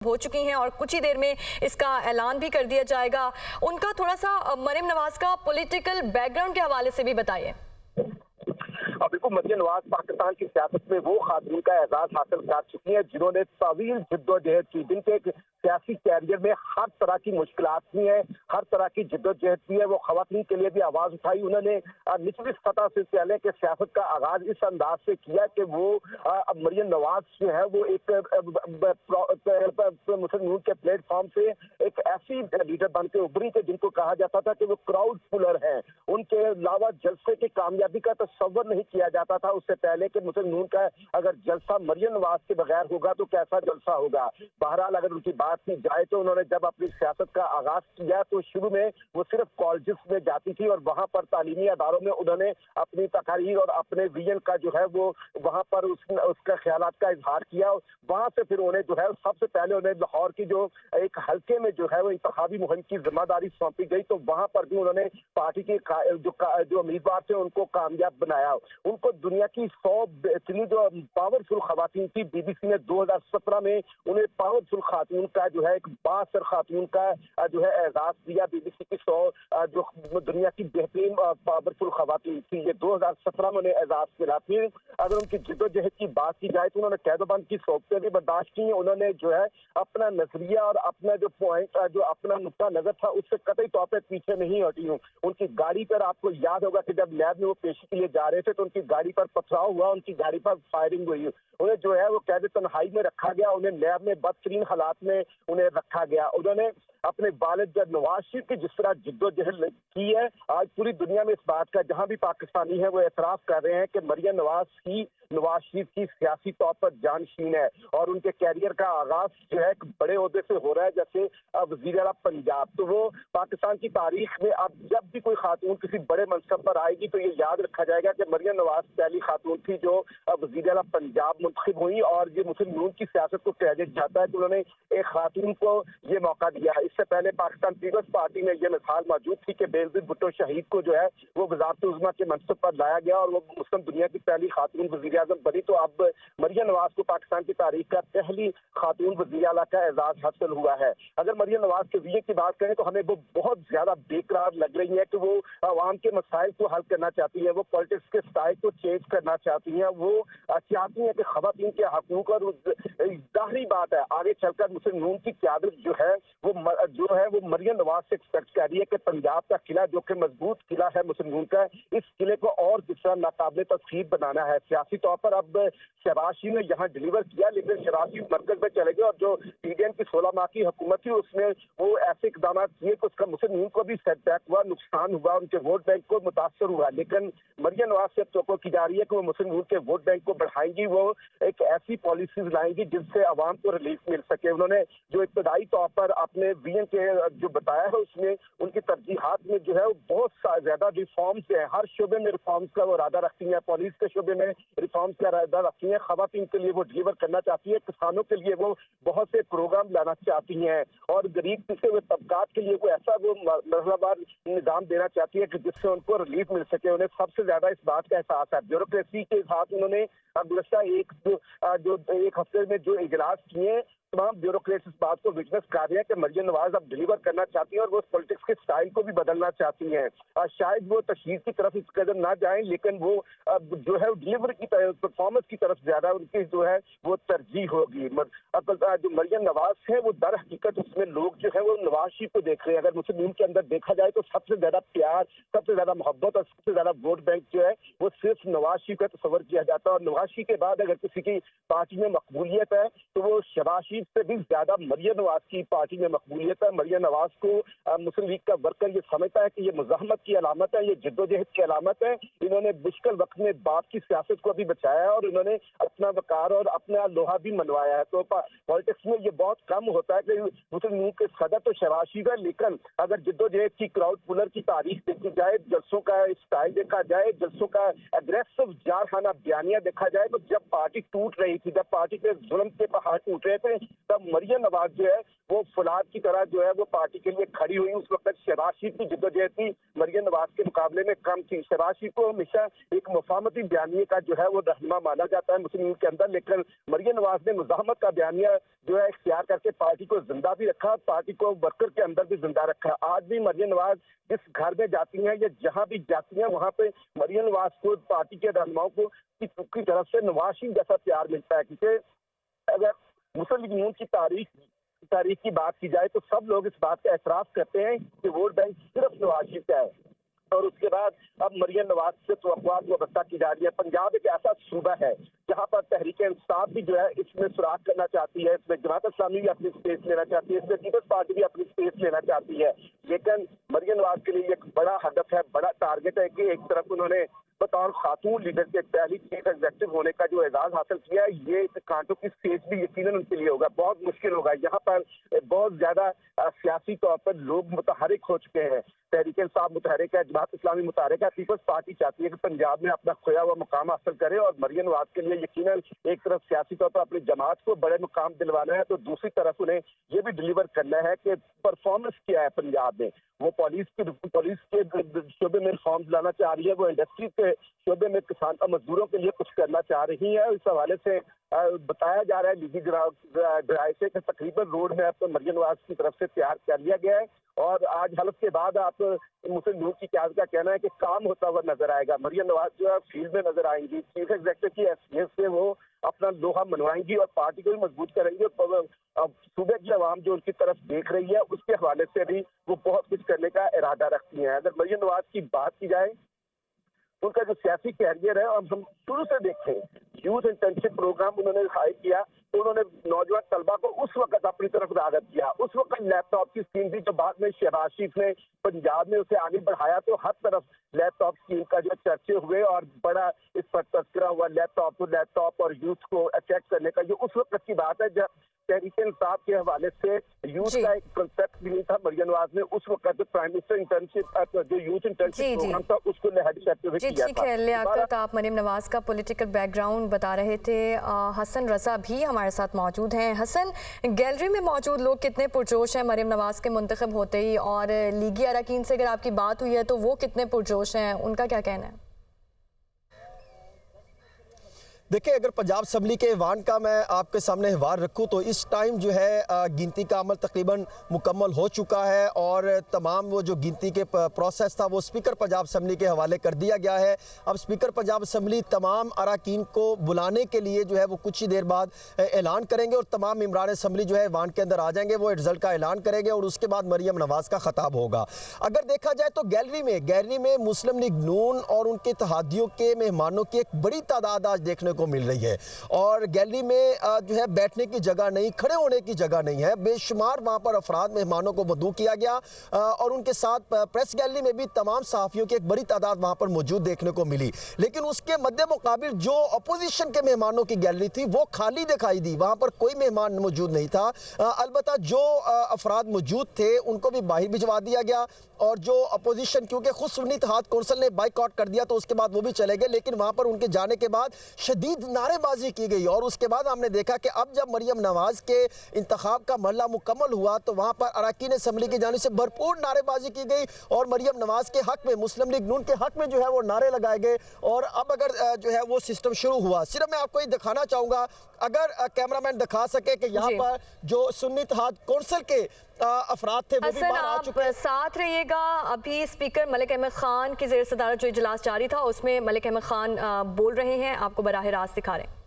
हो चुकी हैं और कुछ ही देर में इसका ऐलान भी कर दिया जाएगा। उनका थोड़ा सा मरियम नवाज का पॉलिटिकल बैकग्राउंड के हवाले से भी बताइए। बिल्कुल, मरियम नवाज पाकिस्तान की सियासत में वो खातून का एजाज हासिल कर चुकी है जिन्होंने तवील जिद्दोजहद की, जिनके एक सियासी कैरियर में हर तरह की मुश्किलात भी है, हर तरह की जिद्दोजहद भी है। वो खवातीन के लिए भी आवाज उठाई। उन्होंने निचली सतह से पहले के सियासत का आगाज इस अंदाज से किया कि वो अब मरियम नवाज जो है वो एक मुस्लिम लीग के प्लेटफॉर्म से एक ऐसी लीडर बन के उभरी थे जिनको कहा जाता था कि वो क्राउड पुलर है। उनके अलावा जलसे की कामयाबी का तस्वर नहीं किया जाता था उससे पहले कि मुस्लिम लीग का अगर जलसा मरियम नवाज के बगैर होगा तो कैसा जलसा होगा। बहरहाल अगर उनकी बात की जाए तो उन्होंने जब अपनी सियासत का आगाज किया तो शुरू में वो सिर्फ कॉलेजेस में जाती थी और वहां पर तालीमी अदारों में उन्होंने अपनी तकारीर और अपने विजन का जो है वो वहां पर उसका ख्यालात का इजहार किया। वहां से फिर उन्हें जो है सबसे पहले उन्हें लाहौर की जो एक हल्के में जो है वो इंतखाबी मुहिम की जिम्मेदारी सौंपी गई, तो वहां पर भी उन्होंने पार्टी के जो उम्मीदवार थे उनको कामयाब बनाया। उनको दुनिया की 100 बेहतरीन जो पावरफुल खवातीन थी, बीबीसी ने 2017 में उन्हें पावरफुल खातून का जो है एक बासर खातून का जो है एजाज दिया। बीबीसी की 100 जो दुनिया की बेहतरीन पावरफुल खवातीन थी, ये 2017 में उन्हें एजाज मिला। फिर अगर उनकी जिद्दोजहद की बात की जाए तो उन्होंने कैदोबंद की सौंपतें भी बर्दाश्त की। उन्होंने जो है अपना नजरिया और अपना जो पॉइंट जो अपना नुक्ता नजर था उससे कतई तौर पर पीछे नहीं हटी हूँ। उनकी गाड़ी पर आपको याद होगा कि जब लैब में वो पेशी के लिए जा रहे थे तो उनकी गाड़ी पर पथराव हुआ, उनकी गाड़ी पर फायरिंग हुई। उन्हें जो है वो कैद तन्हाई में रखा गया, उन्हें लैब में बदतरीन हालात में उन्हें रखा गया। उन्होंने अपने वालिद नवाज शरीफ की जिस तरह जिद्दोजहद की है, आज पूरी दुनिया में इस बात का जहां भी पाकिस्तानी है वो एतराफ कर रहे हैं कि मरियम नवाज शरीफ की सियासी तौर पर जानशीन है और उनके कैरियर का आगाज जो है एक बड़े ओहदे से हो रहा है, जैसे वजीर आला पंजाब। तो वो पाकिस्तान की तारीख में अब जब भी कोई खातून किसी बड़े मनसब पर आएगी तो ये याद रखा जाएगा कि मरियम नवाज पहली खातून थी जो वजीर आला पंजाब मुंतखब हुई। और ये मुस्लिम लीग की सियासत को क्रेडिट जाता है कि उन्होंने एक खातून को ये मौका दिया। इससे पहले पाकिस्तान पीपल्स पार्टी में यह मिसाल मौजूद थी कि बेनजीर भुट्टो शहीद को जो है वो वज़ारत उज़्मा के मनसब पर लाया गया और वो मुस्लिम दुनिया की पहली खातून वज़ीर आज़म बनी। तो अब मरियम नवाज को पाकिस्तान की तारीख का पहली खातून वज़ीर आला का एजाज हासिल हुआ है। अगर मरियम नवाज के विजन की बात करें तो हमें वो बहुत ज्यादा बेकरार लग रही है कि वो आवाम के मसाइल को हल करना चाहती है, वो पॉलिटिक्स के स्टाइल को चेंज करना चाहती हैं। वो चाहती हैं कि खवातीन के हकूक और जाहिर बात है आगे चलकर मुस्लिम लीग की क़यादत जो है वो मरियम नवाज से एक्सपेक्ट कर रही है कि पंजाब का किला जो कि मजबूत किला है मुस्लिम लीग का, इस किले को और किस तरह नाकाबिले तस्खीर बनाना है। सियासी तौर पर अब शहबाज शरीफ ने यहाँ डिलीवर किया, लेकिन शहबाज शरीफ मरकज में चले गए और जो पीडीएम की 16 माह की हुकूमत थी उसमें वो ऐसे इकदाम किए कि उसका मुस्लिम लीग को भी सेटबैक हुआ, नुकसान हुआ, उनके वोट बैंक को मुतासर हुआ। लेकिन मरियम नवाज से तो की जा रही है कि वो मुस्लिम लीग के वोट बैंक को बढ़ाएंगी, वो एक ऐसी पॉलिसीज लाएंगी जिससे आवाम को रिलीफ मिल सके। उन्होंने जो इब्तदाई तौर पर अपने वीएन के जो बताया है उसमें उनकी तरजीहात में जो है वो बहुत ज्यादा रिफॉर्म्स है, हर शोबे में रिफॉर्म्स का वो इरादा रखती हैं। पुलिस के शोबे में रिफॉर्म्स का इरादा रखती हैं, खवातीन के लिए वो डिलीवर करना चाहती है, किसानों के लिए वो बहुत से प्रोग्राम लाना चाहती हैं और गरीब पिछड़े हुए तबकात के लिए वो ऐसा वो मरहलावार निज़ाम देना चाहती है कि जिससे उनको रिलीफ मिल सके। उन्हें सबसे ज्यादा इस बात का एहसास है। ब्यूरोक्रेसी के साथ उन्होंने गुज़श्ता एक हफ्ते में जो इजलास किए तमाम ब्यूरोक्रेट्स इस बात को विटनेस कर रहे हैं कि मरियम नवाज अब डिलीवर करना चाहती है और वो पॉलिटिक्स के स्टाइल को भी बदलना चाहती हैं। शायद वो तशहीद की तरफ इस कदर ना जाएं, लेकिन वो जो है डिलीवर की परफॉर्मेंस की तरफ ज्यादा उनकी जो है वो तरजीह होगी। जो मरियम नवाज है वो दर हकीकत उसमें लोग जो है वो नवाज शरीफ को देख रहे हैं। अगर मुस्लिम लीग के अंदर देखा जाए तो सबसे ज्यादा प्यार, सबसे ज्यादा मोहब्बत और सबसे ज्यादा वोट बैंक जो है वो सिर्फ नवाज शरीफ का तस्वर किया जाता है। और नवाज शरीफ के बाद अगर किसी की पार्टी में मकबूलियत है तो वो शहबाज शरीफ से भी ज्यादा मरियम नवाज की पार्टी में मकबूलियत है। मरियम नवाज को मुस्लिम लीग का वर्कर ये समझता है कि ये मुजाहमत की अलामत है, ये जिद्दोजहद की अलामत है। इन्होंने मुश्किल वक्त में बाप की सियासत को भी बचाया है और इन्होंने अपना वकार और अपना लोहा भी मनवाया है। तो पॉलिटिक्स में ये बहुत कम होता है कि मुस्लिम लीग के सदर तो शहबाज शरीफ है, लेकिन अगर जिद्दोजहद की क्राउड पुलर की तारीख देखी जाए, जलसों का स्टाइल देखा जाए, जलसों का एग्रेसिव जारखाना बयानिया देखा जाए, तो जब पार्टी टूट रही थी, जब पार्टी के जुल्म के पहाड़ टूट रहे थे, तब मरियम नवाज जो है वो फुलाद की तरह जो है वो पार्टी के लिए खड़ी हुई। उस वक्त शहबाज शरीफ की जिद्दोजहद थी मरियम नवाज के मुकाबले में कम थी। शहबाज शरीफ को हमेशा एक मुफाहमती बयानिए का जो है वो रहनुमा माना जाता है मुस्लिम लीग के अंदर, लेकिन मरियम नवाज ने मुज़ाहमत का बयानिया जो है इख्तियार करके पार्टी को जिंदा भी रखा, पार्टी को वर्कर के अंदर भी जिंदा रखा। आज भी मरियम नवाज जिस घर में जाती हैं या जहां भी जाती हैं वहां पे मरियम नवाज को पार्टी के रहनुमाओं को की तरफ से नवाज शरीफ जैसा प्यार मिलता है। क्योंकि अगर मुस्लिम लीग नून की तारीख की बात की जाए तो सब लोग इस बात का एतराफ करते हैं कि वोट बैंक सिर्फ नवाज शरीफ का है। और उसके बाद अब मरियम नवाज से तवक्कुआत वाबस्ता की जा रही है। पंजाब एक ऐसा सूबा है जहां पर तहरीक इंसाफ भी जो है इसमें सुराग करना चाहती है, इसमें जमात इस्लामी भी अपनी स्पेस लेना चाहती है, इसमें पीपल्स पार्टी भी अपनी स्पेस लेना चाहती है। लेकिन मरियम नवाज के लिए एक बड़ा हदफ है, बड़ा टारगेट है कि एक तरफ उन्होंने बतौर खातून लीडर के पहली चीफ एग्जेक्टिव होने का जो एजाज हासिल किया है, ये कांटों की स्टेज भी यकीनन उनके लिए होगा, बहुत मुश्किल होगा। यहाँ पर बहुत ज्यादा सियासी तौर पर लोग मुतहरिक हो चुके हैं। तहरीक इंसाफ मुतहरिक है, जमात इस्लामी मुतहरिक है, पीपल्स पार्टी चाहती है कि पंजाब में अपना खोया हुआ मुकाम हासिल करे। और मरियम नवाज के लिए यकीनन एक तरफ सियासी तौर पर अपनी जमात को बड़े मुकाम दिलवाना है, तो दूसरी तरफ उन्हें ये भी डिलीवर करना है कि परफॉर्मेंस क्या है पंजाब में। वो पुलिस के शोबे में रिफॉर्म्स लाना चाह रही है, वो इंडस्ट्री के शोबे में किसान और मजदूरों के लिए कुछ करना चाह रही है। इस हवाले से बताया जा रहा है लीगी जराये से कि तकरीबन रोड मैप तो मरियम नवाज की तरफ से तैयार कर लिया गया है। और आज हल्फ के बाद आप मुस्लिम लीग की क्यादत का कहना है कि काम होता हुआ नजर आएगा। मरियम नवाज जो है फील्ड में नजर आएंगी, चीफ एग्जेक्टिव की हैसियत से वो अपना लोहा मनवाएंगी और पार्टी को भी मजबूत करेंगी। और सूबे की आवाम जो उनकी तरफ देख रही है उसके हवाले से भी वो बहुत कुछ करने का इरादा रखती हैं। अगर मरियम नवाज की बात की जाए उनका जो सियासी कैरियर है, और हम शुरू से देखें यूथ इंटर्नशिप प्रोग्राम उन्होंने हाई किया तो उन्होंने नौजवान तलबा को उस वक्त अपनी तरफ राग़िब किया। उस वक्त लैपटॉप की स्कीम थी, तो बाद में शहबाज शरीफ ने पंजाब में उसे आगे बढ़ाया तो हर तरफ लैपटॉप स्कीम का जो चर्चे हुए और बड़ा इस पर तस्करा हुआ लैपटॉप और यूथ को अट्रैक्ट करने का। जो उस वक्त की बात है जब तहरीक इंसाफ के हवाले से यूथ का एक कंसेप्ट भी नहीं था। मरियम नवाज ने उस वक्त जो प्राइम मिनिस्टर इंटर्नशिप जो यूथ इंटर्नशिप प्रोग्राम था उसको हेड करते हुए किया था। ठीक है लियाकत, आप मरियम नवाज का पॉलिटिकल बैकग्राउंड बता रहे थे। हसन रजा भी हमारे साथ मौजूद हैं। हसन, गैलरी में मौजूद लोग कितने पुरजोश हैं मरियम नवाज के मुंतखब होते ही, और लीगी अरकान से अगर आपकी बात हुई है तो वो कितने पुरजोश हैं, उनका क्या कहना है? देखिए, अगर पंजाब असम्बली के ऐवान का मैं आपके सामने हवार रखूं तो इस टाइम जो है गिनती का अमल तकरीबन मुकम्मल हो चुका है और तमाम वो जो गिनती के प्रोसेस था वो स्पीकर पंजाब असम्बली के हवाले कर दिया गया है। अब स्पीकर पंजाब असम्बली तमाम अरकान को बुलाने के लिए जो है वो कुछ ही देर बाद ऐलान करेंगे और तमाम मेंबरान असम्बली जो है ऐवान के अंदर आ जाएंगे, वो रिजल्ट का ऐलान करेंगे और उसके बाद मरियम नवाज का खिताब होगा। अगर देखा जाए तो गैलरी में मुस्लिम लीग नून और उनके इत्तेहादियों के मेहमानों की एक बड़ी तादाद आज देखने को मिल रही है और गैलरी में जो है बैठने की जगह नहीं, खड़े होने की जगह नहीं है। बेशुमार वहां पर अफराद मेहमानों को मदऊ किया गया और उनके साथ प्रेस गैलरी में भी तमाम सहाफ़ियों की एक बड़ी तादाद वहां पर मौजूद देखने को मिली। लेकिन उसके मद्दे मुकाबिल जो अपोजिशन के मेहमानों की गैलरी थी वो खाली दिखाई दी, वहां पर कोई मेहमान मौजूद नहीं था। अलबत्ता जो अफराद मौजूद थे उनको भी बाहर भिजवा दिया गया और जो अपोजिशन, क्योंकि खुद सुन्नी इत्तेहाद कौंसिल ने बाइकआउट कर दिया तो उसके बाद वो भी चले गए, लेकिन वहां पर उनके जाने के बाद शदीद नारेबाजी की गई और उसके बाद हमने देखा कि अब जब मरियम नवाज के इंतखाब का मरला मुकम्मल हुआ तो वहां पर अरकान असम्बली की जानिब से भरपूर नारेबाजी की गई और मरियम नवाज के हक में, मुस्लिम लीग नून के हक में जो है वो नारे लगाए गए। और अब अगर जो है वो सिस्टम शुरू हुआ, सिर्फ मैं आपको ये दिखाना चाहूंगा, अगर कैमरामैन दिखा सके कि यहाँ पर जो सुन्नी इत्तेहाद कौंसिल के अफराद थे वो भी बाहर आ चुके हैं। साथ रहिएगा। अभी स्पीकर मलिक अहमद खान की ज़ेर सदारत जो इजलास जारी था उसमें मलिक अहमद खान बोल रहे हैं, आपको बराह रास्त दिखा रहे हैं।